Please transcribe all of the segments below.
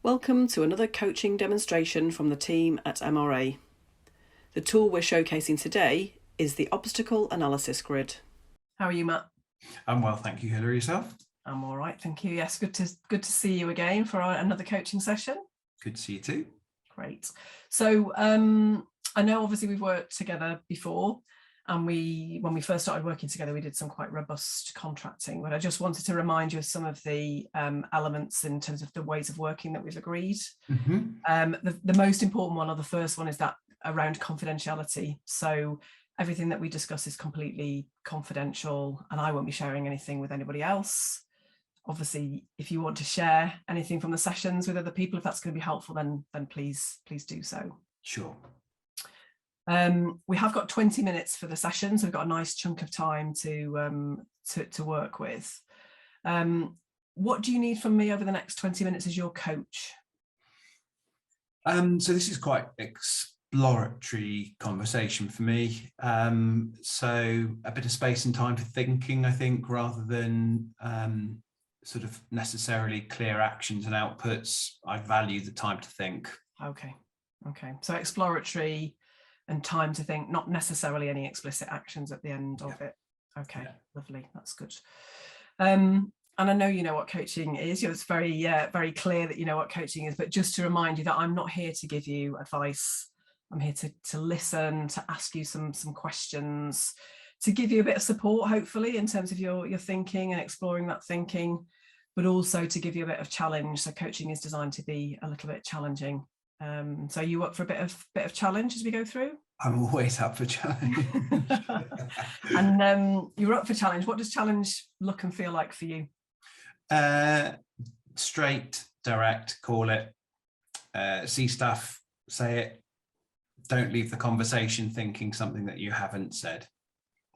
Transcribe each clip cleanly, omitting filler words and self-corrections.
Welcome to another coaching demonstration from the team at MRA. The tool we're showcasing today is the Obstacle Analysis Grid. How are you, Matt? I'm well, thank you. Hilary, yourself? I'm all right, thank you. Yes, good to see you again for another coaching session. Good to see you too. Great. So I know obviously we've worked together before, and when we first started working together, we did some quite robust contracting, but I just wanted to remind you of some of the elements in terms of the ways of working that we've agreed. The most important one, or the first one, is that around confidentiality. So everything that we discuss is completely confidential, and I won't be sharing anything with anybody else. Obviously, if you want to share anything from the sessions with other people, if that's going to be helpful, then please do so. Sure. We have got 20 minutes for the session, so we've got a nice chunk of time to work with. What do you need from me over the next 20 minutes as your coach? So this is quite exploratory conversation for me. So a bit of space and time for thinking, I think, rather than sort of necessarily clear actions and outputs. I value the time to think. Okay. So exploratory and time to think, not necessarily any explicit actions at the end of it. Okay, lovely, that's good. And I know you know what coaching is. It's very clear that you know what coaching is, but just to remind you that I'm not here to give you advice. I'm here to listen, to ask you some questions, to give you a bit of support, hopefully, in terms of your thinking and exploring that thinking, but also to give you a bit of challenge. So coaching is designed to be a little bit challenging. So you up for a bit of challenge as we go through? I'm always up for challenge. And you're up for challenge. What does challenge look and feel like for you? Straight, direct, call it. See stuff, say it. Don't leave the conversation thinking something that you haven't said.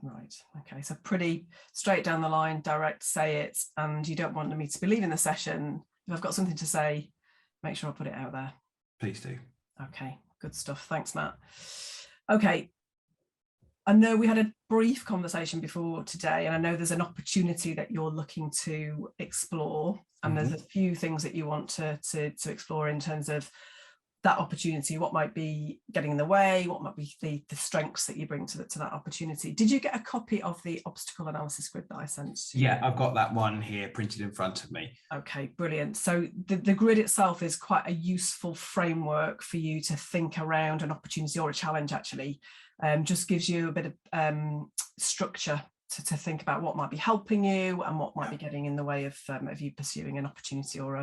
Right. Okay. So pretty straight down the line, direct, say it, and you don't want me to be leaving the session. If I've got something to say, make sure I put it out there. Please do. Okay, good stuff. Thanks, Matt. Okay, I know we had a brief conversation before today, and I know there's an opportunity that you're looking to explore, and there's a few things that you want to explore in terms of that opportunity. What might be getting in the way? What might be the strengths that you bring to that opportunity? Did you get a copy of the obstacle analysis grid that I sent to you? Yeah, I've got that one here printed in front of me. Okay, brilliant. So the grid itself is quite a useful framework for you to think around an opportunity or a challenge, actually. Just gives you a bit of structure to think about what might be helping you and what might be getting in the way of you pursuing an opportunity or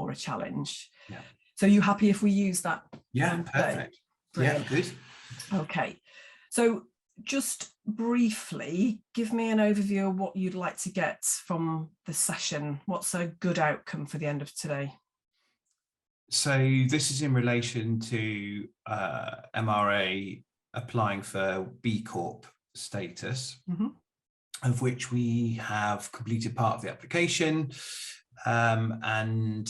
a challenge. Yeah. So are you happy if we use that? Yeah, perfect. Brilliant. Yeah, good. Okay. So just briefly, give me an overview of what you'd like to get from the session. What's a good outcome for the end of today? So this is in relation to MRA applying for B Corp status, of which we have completed part of the application, and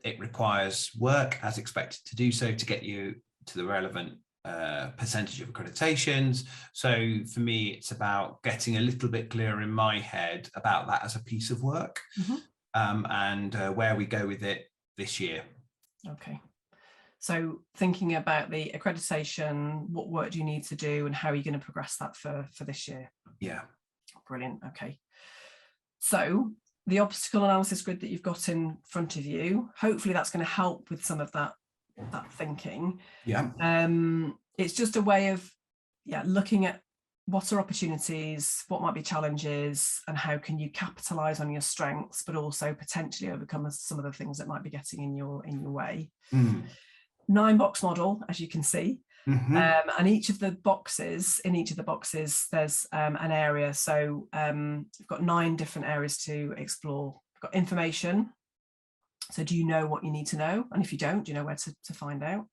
it requires work as expected to do so to get you to the relevant percentage of accreditations. So for me, it's about getting a little bit clearer in my head about that as a piece of work, and where we go with it this year. Okay. So thinking about the accreditation, what work do you need to do and how are you going to progress that for this year? Yeah. Brilliant. Okay. So the obstacle analysis grid that you've got in front of you, hopefully that's going to help with some of that thinking. Yeah. It's just a way of looking at what are opportunities, what might be challenges, and how can you capitalize on your strengths, but also potentially overcome some of the things that might be getting in your way. 9-box model, as you can see. And each of the boxes, there's an area. So we've got 9 different areas to explore. We've got information. So do you know what you need to know? And if you don't, do you know where to find out?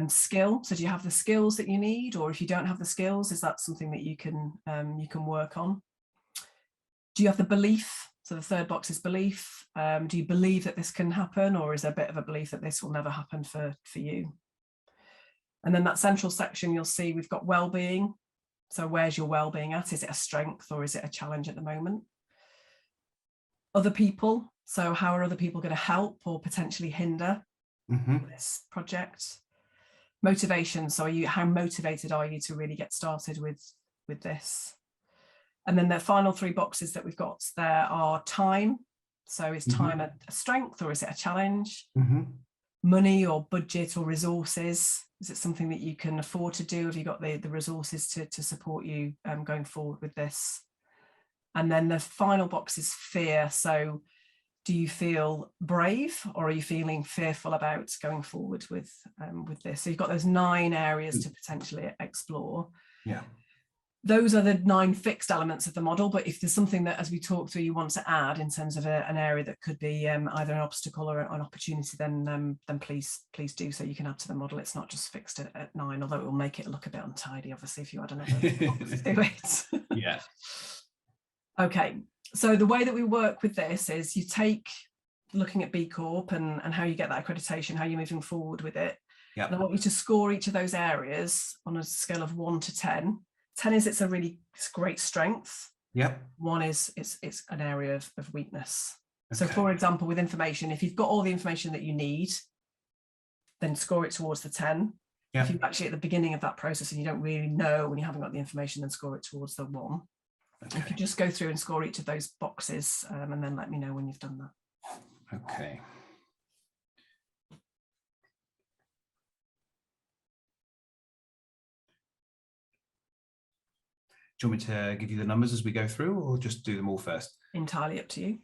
Skill. So do you have the skills that you need? Or if you don't have the skills, is that something that you can work on? Do you have the belief? So the third box is belief. Do you believe that this can happen, or is there a bit of a belief that this will never happen for you? And then that central section, you'll see we've got well-being. So where's your well-being at? Is it a strength or is it a challenge at the moment? other people. So how are other people going to help or potentially hinder this project? Motivation. So how motivated are you to really get started with this? And then the final 3 boxes that we've got there are time. So is time a strength or is it a challenge? Money or budget or resources. Is it something that you can afford to do? Have you got the resources to support you going forward with this? And then the final box is fear. So do you feel brave or are you feeling fearful about going forward with this? So you've got those 9 areas to potentially explore. Yeah. Those are the 9 fixed elements of the model, but if there's something that, as we talk through, you want to add in terms of an area that could be either an obstacle or an opportunity, then please do so. You can add to the model. It's not just fixed at 9, although it will make it look a bit untidy, obviously, if you add another box to it. Yeah. Okay. So the way that we work with this is you take looking at B Corp and how you get that accreditation, how you're moving forward with it. Yeah. And I want you to score each of those areas on a scale of 1 to 10. 10 is it's a really great strength. Yep. 1 is it's an area of weakness. Okay. So for example, with information, if you've got all the information that you need, then score it towards the 10. Yep. If you're actually at the beginning of that process and you don't really know when you haven't got the information, then score it towards the 1. Okay. If you just go through and score each of those boxes and then let me know when you've done that. Okay. Do you want me to give you the numbers as we go through or just do them all first? Entirely up to you.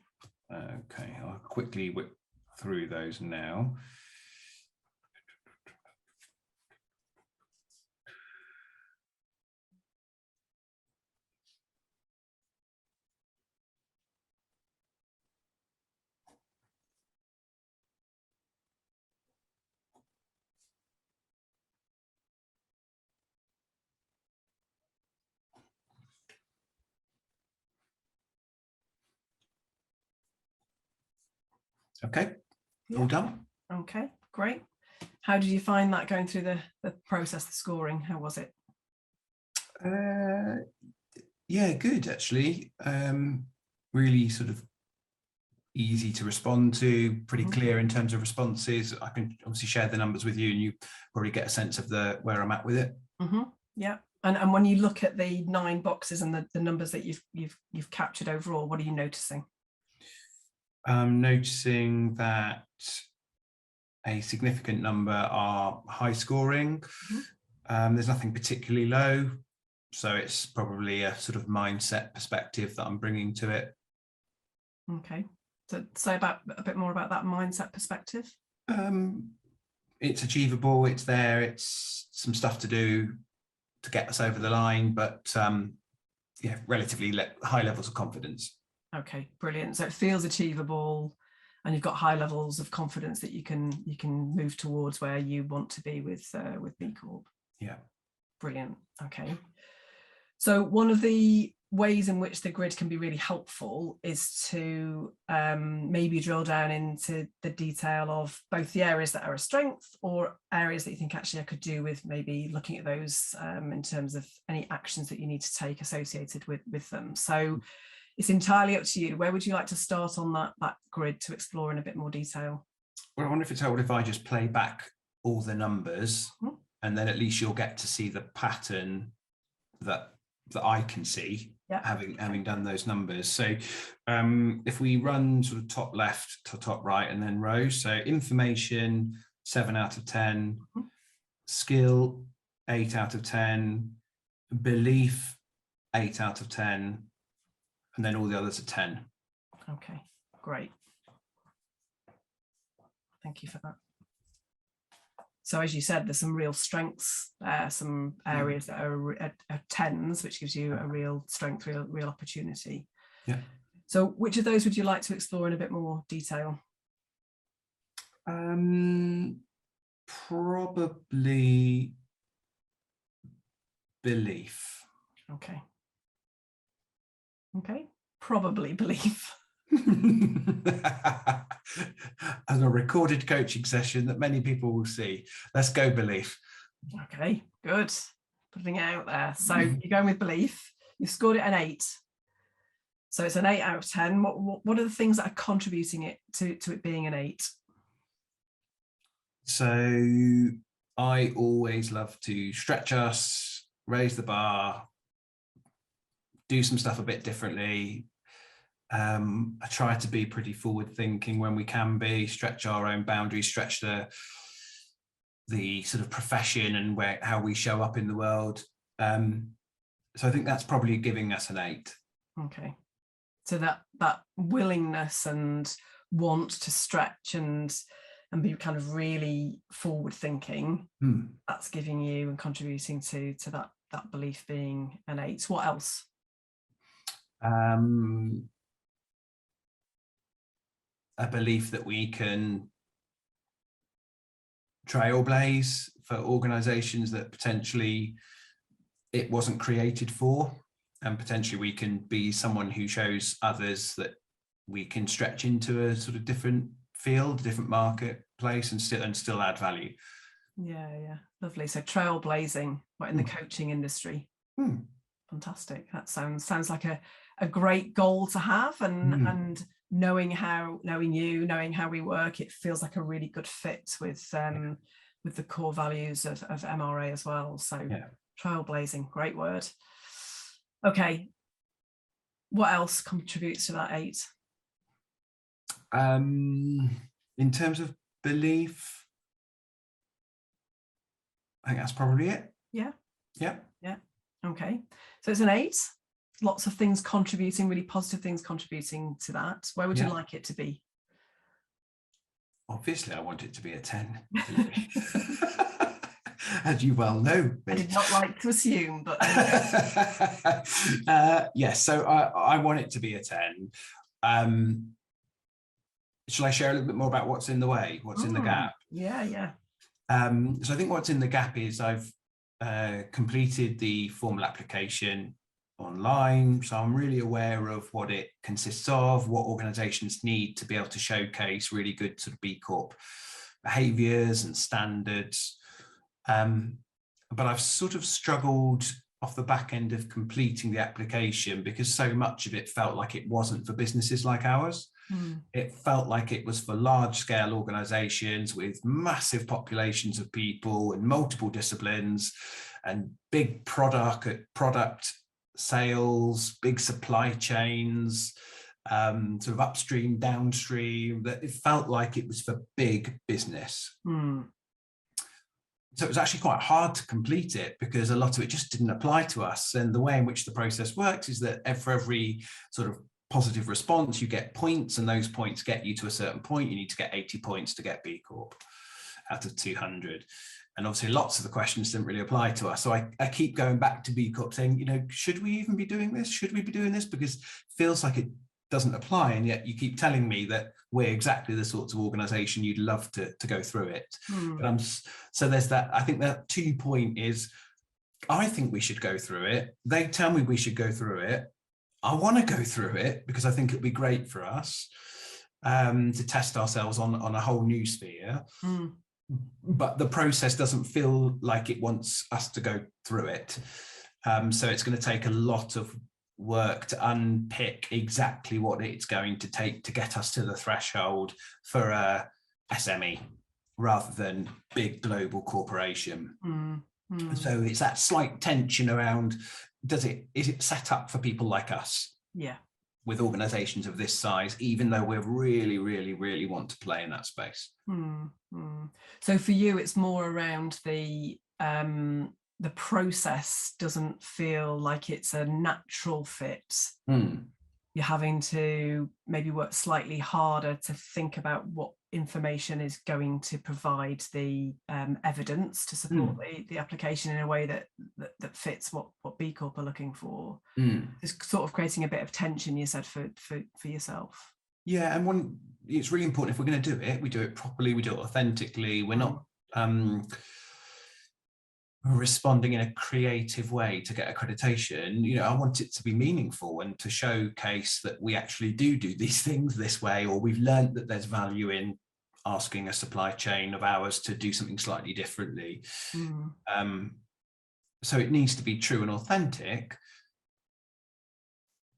Okay, I'll quickly whip through those now. Okay, all done. Okay, great. How did you find that going through the process, the scoring? How was it? Yeah, good actually. Really sort of easy to respond to, pretty clear in terms of responses. I can obviously share the numbers with you and you probably get a sense of where I'm at with it. Yeah. And when you look at the 9 boxes and the numbers that you've captured overall, what are you noticing? I'm noticing that a significant number are high scoring. There's nothing particularly low. So it's probably a sort of mindset perspective that I'm bringing to it. Okay. So say a bit more about that mindset perspective. It's achievable. It's there. It's some stuff to do to get us over the line, but yeah, relatively high levels of confidence. Okay, brilliant. So it feels achievable and you've got high levels of confidence that you can move towards where you want to be with B Corp. Yeah. Brilliant. Okay. So one of the ways in which the grid can be really helpful is to maybe drill down into the detail of both the areas that are a strength or areas that you think actually I could do with maybe looking at those in terms of any actions that you need to take associated with them. So it's entirely up to you. Where would you like to start on that grid to explore in a bit more detail? Well, I wonder if it's helpful if I just play back all the numbers and then at least you'll get to see the pattern that I can see, having done those numbers. So if we run sort of top left to top right and then rows, so information 7 out of 10, skill 8 out of 10, belief 8 out of 10, and then all the others are 10. Okay, great. Thank you for that. So as you said, there's some real strengths, some areas that are 10s, which gives you a real strength, real opportunity. Yeah. So which of those would you like to explore in a bit more detail? Probably belief. Okay. Okay, probably belief. As a recorded coaching session that many people will see. Let's go belief. Okay, good. Putting it out there. So you're going with belief. You scored it an 8. So it's an 8 out of 10. What are the things that are contributing it to it being an 8? So I always love to stretch us, raise the bar, do some stuff a bit differently. I try to be pretty forward thinking when we can be, stretch our own boundaries, stretch the sort of profession and how we show up in the world. So I think that's probably giving us an 8. Okay. So that willingness and want to stretch and be kind of really forward thinking, that's giving you and contributing to that belief being an 8. What else? A belief that we can trailblaze for organizations that potentially it wasn't created for, and potentially we can be someone who shows others that we can stretch into a sort of different field, different marketplace, and still add value. Yeah, lovely. So trailblazing, in the coaching industry. Fantastic. That sounds like a great goal to have, and knowing how we work, it feels like a really good fit with the core values of MRA as well. So trailblazing, great word. Okay, what else contributes to that 8? In terms of belief, I think that's probably it. Yeah. Okay, so it's an 8. Lots of things contributing, really positive things contributing to that. Where would you like it to be? Obviously, I want it to be a 10. As you well know. I did not like to assume, but yes, so I want it to be a 10. Shall I share a little bit more about what's in the way, what's in the gap? Yeah. So I think what's in the gap is I've completed the formal application online, so I'm really aware of what it consists of, what organizations need to be able to showcase really good sort of B Corp behaviors and standards. But I've sort of struggled off the back end of completing the application because so much of it felt like it wasn't for businesses like ours. It felt like it was for large scale organizations with massive populations of people and multiple disciplines and big product sales, big supply chains, sort of upstream, downstream, that it felt like it was for big business. So it was actually quite hard to complete it because a lot of it just didn't apply to us. And the way in which the process works is that for every sort of positive response, you get points, and those points get you to a certain point. You need to get 80 points to get B Corp out of 200. And obviously lots of the questions didn't really apply to us. So I keep going back to B Corp saying, should we even be doing this? Should we be doing this? Because it feels like it doesn't apply. And yet you keep telling me that we're exactly the sorts of organization you'd love to go through it. But so there's that. I think that 2 point is, I think we should go through it. They tell me we should go through it. I want to go through it because I think it'd be great for us to test ourselves on a whole new sphere. But the process doesn't feel like it wants us to go through it. So it's going to take a lot of work to unpick exactly what it's going to take to get us to the threshold for a SME rather than big global corporation. So it's that slight tension around, is it set up for people like us? Yeah. With organizations of this size, even though we really, really, really want to play in that space. So for you, it's more around the process doesn't feel like it's a natural fit. You're having to maybe work slightly harder to think about what information is going to provide the evidence to support the application in a way that fits what B Corp are looking for. Just sort of creating a bit of tension, you said, for yourself. Yeah, and it's really important, if we're going to do it, we do it properly, we do it authentically. We're not responding in a creative way to get accreditation. I want it to be meaningful and to showcase that we actually do these things this way, or we've learned that there's value in asking a supply chain of ours to do something slightly differently. So it needs to be true and authentic.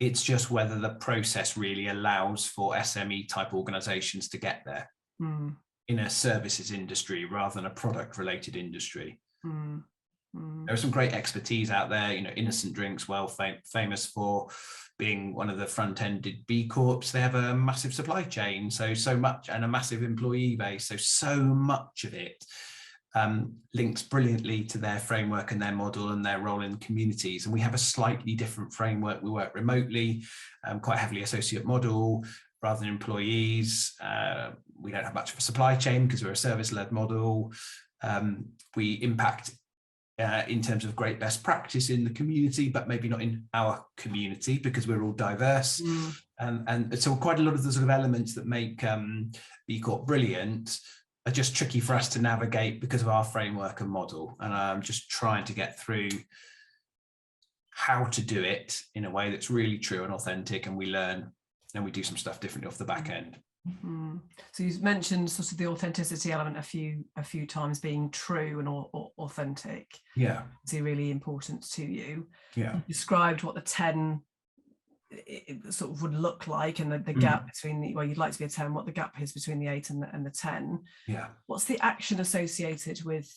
It's just whether the process really allows for SME type organizations to get there in a services industry rather than a product related industry. There are some great expertise out there. Innocent Drinks, famous for being one of the front-ended B Corps. They have a massive supply chain, so much, and a massive employee base. So much of it links brilliantly to their framework and their model and their role in communities. And we have a slightly different framework. We work remotely, quite heavily associate model rather than employees. We don't have much of a supply chain because we're a service-led model. We impact in terms of great best practice in the community, but maybe not in our community because we're all diverse. And so quite a lot of the sort of elements that make B Corp brilliant are just tricky for us to navigate because of our framework and model. And I'm just trying to get through how to do it in a way that's really true and authentic, and we learn and we do some stuff differently off the back end. So you've mentioned sort of the authenticity element a few times, being true and authentic. Yeah, it's really important to you. Yeah, you described what the 10 sort of would look like, and the gap between you'd like to be a 10, what the gap is between the 8 and the 10. Yeah. What's the action associated with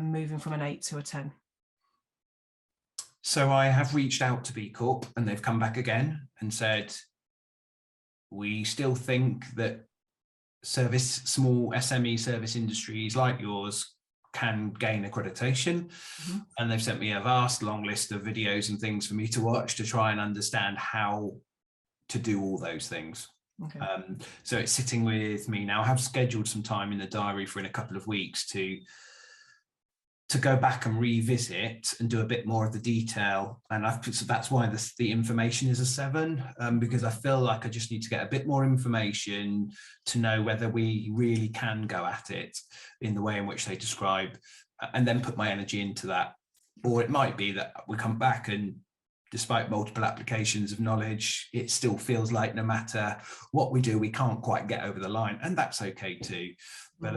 moving from an 8 to a 10? So I have reached out to B Corp and they've come back again and said, we still think that small SME service industries like yours can gain accreditation. And they've sent me a vast long list of videos and things for me to watch to try and understand how to do all those things. Okay. So it's sitting with me now. I have scheduled some time in the diary for in a couple of weeks to go back and revisit and do a bit more of the detail. And so that's why the information is a 7, because I feel like I just need to get a bit more information to know whether we really can go at it in the way in which they describe, and then put my energy into that. Or it might be that we come back and despite multiple applications of knowledge, it still feels like no matter what we do, we can't quite get over the line. And that's okay too. But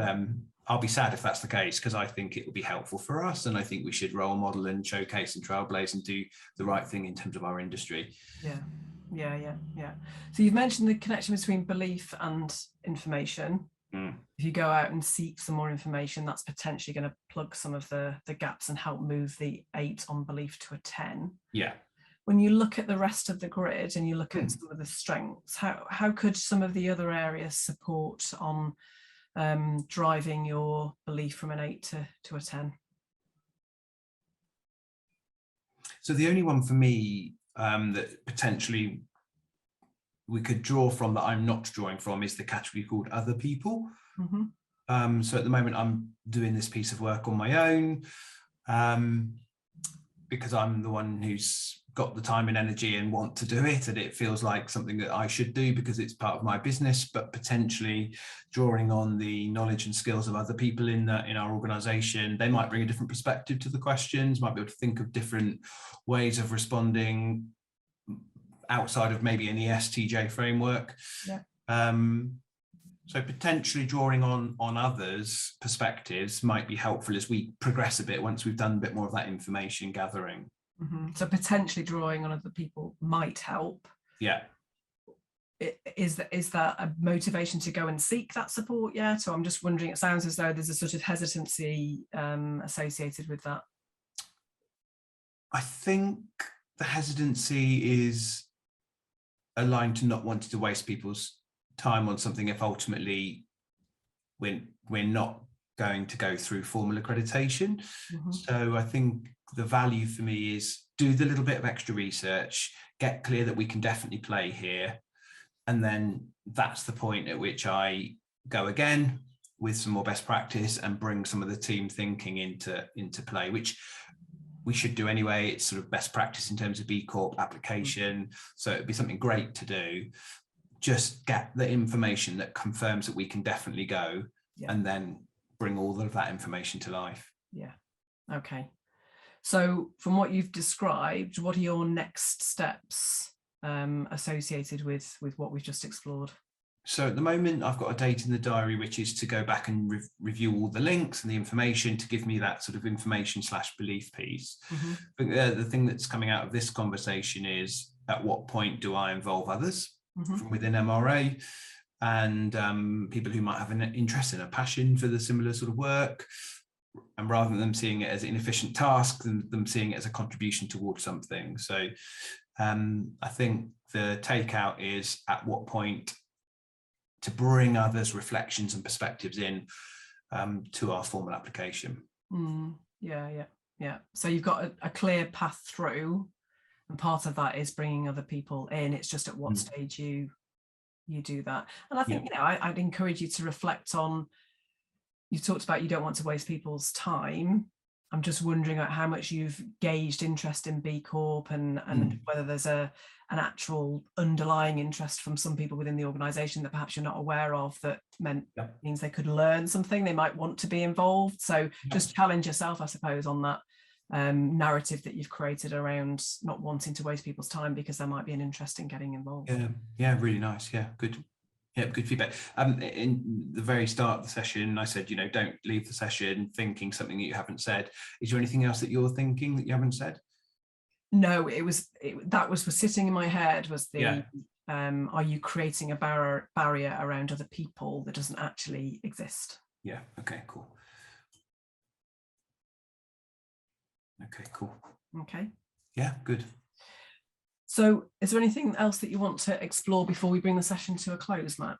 I'll be sad if that's the case, because I think it will be helpful for us. And I think we should role model and showcase and trailblaze and do the right thing in terms of our industry. Yeah. So you've mentioned the connection between belief and information. If you go out and seek some more information, that's potentially going to plug some of the gaps and help move the 8 on belief to a 10. Yeah. When you look at the rest of the grid and you look at some of the strengths, how could some of the other areas support on driving your belief from an 8 to a 10? So the only one for me that potentially we could draw from that I'm not drawing from is the category called other people. So at the moment I'm doing this piece of work on my own because I'm the one who's got the time and energy and want to do it, and it feels like something that I should do because it's part of my business, but potentially drawing on the knowledge and skills of other people in our organization. They might bring a different perspective to the questions, might be able to think of different ways of responding outside of maybe an ESTJ framework. So potentially drawing on others' perspectives might be helpful as we progress a bit once we've done a bit more of that information gathering. So potentially drawing on other people might help. Yeah. Is that a motivation to go and seek that support yet? So I'm just wondering, it sounds as though there's a sort of hesitancy associated with that. I think the hesitancy is aligned to not wanting to waste people's time on something if ultimately we're not going to go through formal accreditation. So I think the value for me is do the little bit of extra research, get clear that we can definitely play here. And then that's the point at which I go again with some more best practice and bring some of the team thinking into play, which we should do anyway. It's sort of best practice in terms of B Corp application. So it'd be something great to do. Just get the information that confirms that we can definitely go, and then bring all of that information to life. Yeah. Okay. So from what you've described, what are your next steps associated with what we've just explored? So at the moment, I've got a date in the diary, which is to go back and review all the links and the information to give me that sort of information / belief piece. I think the thing that's coming out of this conversation is at what point do I involve others Mm-hmm. from within MRA, and people who might have an interest and a passion for the similar sort of work, and rather than them seeing it as an inefficient task, than them seeing it as a contribution towards something. So I think the takeout is at what point to bring others' reflections and perspectives in to our formal application. Yeah. So you've got a clear path through, and part of that is bringing other people in. It's just at what stage you do that. And I think, I'd encourage you to reflect on, you talked about you don't want to waste people's time. I'm just wondering about how much you've gauged interest in B Corp and whether there's an actual underlying interest from some people within the organisation that perhaps you're not aware of, that means they could learn something, they might want to be involved. So just challenge yourself, I suppose, on that narrative that you've created around not wanting to waste people's time because there might be an interest in getting involved. Yeah, really nice. Yeah, good. Yeah, good feedback. In the very start of the session, I said, don't leave the session thinking something that you haven't said. Is there anything else that you're thinking that you haven't said? No, that was sitting in my head, was the are you creating a barrier around other people that doesn't actually exist? Yeah. Okay, cool. Okay, cool. Okay. Yeah, good. So is there anything else that you want to explore before we bring the session to a close, Matt?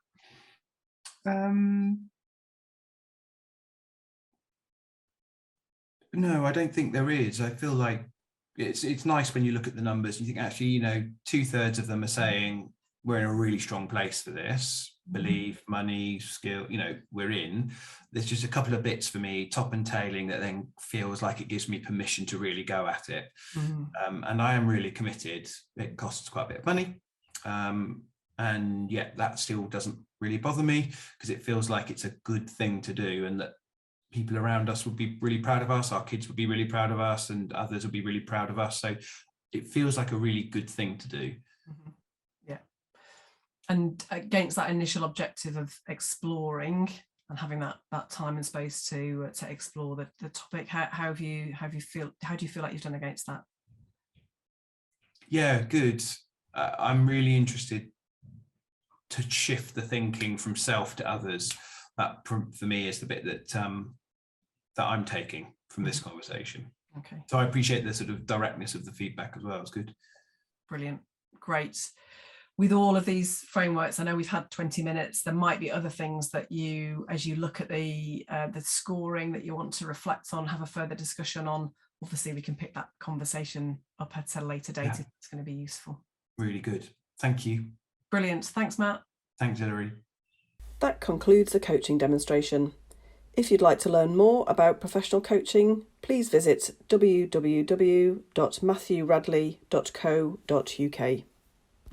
No, I don't think there is. I feel like it's nice when you look at the numbers and you think, actually, 2/3 of them are saying we're in a really strong place for this, belief, money, skill, we're in. There's just a couple of bits for me, top and tailing, that then feels like it gives me permission to really go at it. And I am really committed. It costs quite a bit of money. And yet that still doesn't really bother me, because it feels like it's a good thing to do, and that people around us would be really proud of us, our kids would be really proud of us, and others would be really proud of us. So it feels like a really good thing to do. Yeah. And against that initial objective of exploring and having that time and space to explore the topic, how do you feel like you've done against that? Yeah, good. I'm really interested to shift the thinking from self to others. That for me is the bit that I'm taking from this conversation. Okay. So I appreciate the sort of directness of the feedback as well. It's good. Brilliant. Great. With all of these frameworks, I know we've had 20 minutes. There might be other things that as you look at the scoring, that you want to reflect on, have a further discussion on. Obviously, we can pick that conversation up at a later date if it's going to be useful. Really good. Thank you. Brilliant. Thanks, Matt. Thanks, Hilary. That concludes the coaching demonstration. If you'd like to learn more about professional coaching, please visit www.matthewradley.co.uk.